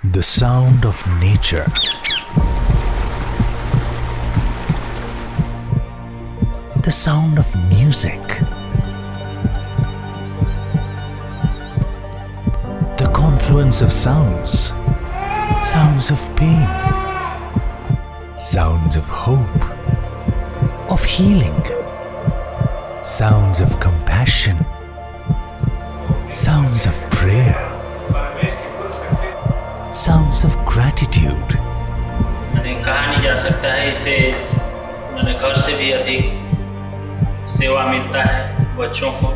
The sound of nature. The sound of music. The confluence of sounds. Sounds of pain. Sounds of hope. Of healing. Sounds of compassion. Sounds of prayer. Sounds of gratitude. मैंने कहा नहीं जा सकता है, इससे मैंने घर से भी अधिक सेवा मिलता है बच्चों को।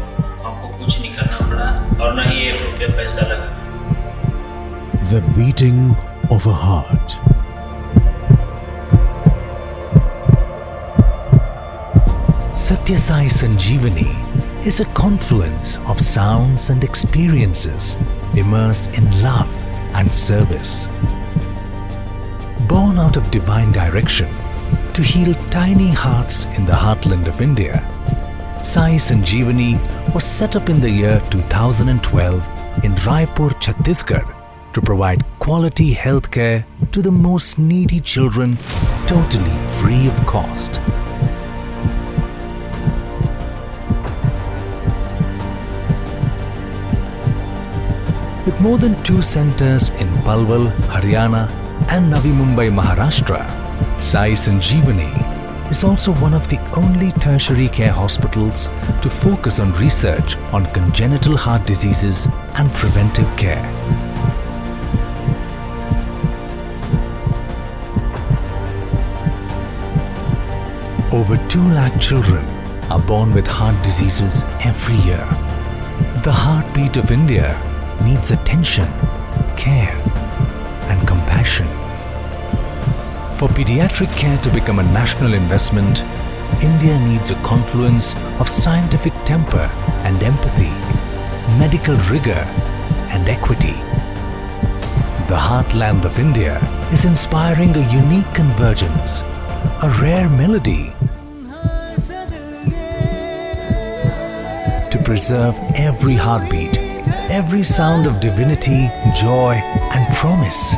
हमको कुछ नहीं करना पड़ा और न ही 1 रुपया पैसा लगा। The beating of a heart. Sathya Sai Sanjeevani is a confluence of sounds and experiences immersed in love and service. Born out of divine direction to heal tiny hearts in the heartland of India, Sai Sanjeevani was set up in the year 2012 in Raipur, Chhattisgarh to provide quality healthcare to the most needy children totally free of cost. With more than 2 centers in Palwal, Haryana and Navi Mumbai, Maharashtra, Sai Sanjeevani is also one of the only tertiary care hospitals to focus on research on congenital heart diseases and preventive care. Over 2 lakh children are born with heart diseases every year. The heartbeat of India needs attention, care, and compassion. For pediatric care to become a national investment, India needs a confluence of scientific temper and empathy, medical rigor, and equity. The heartland of India is inspiring a unique convergence, a rare melody to preserve every heartbeat, every sound of divinity, joy, and promise.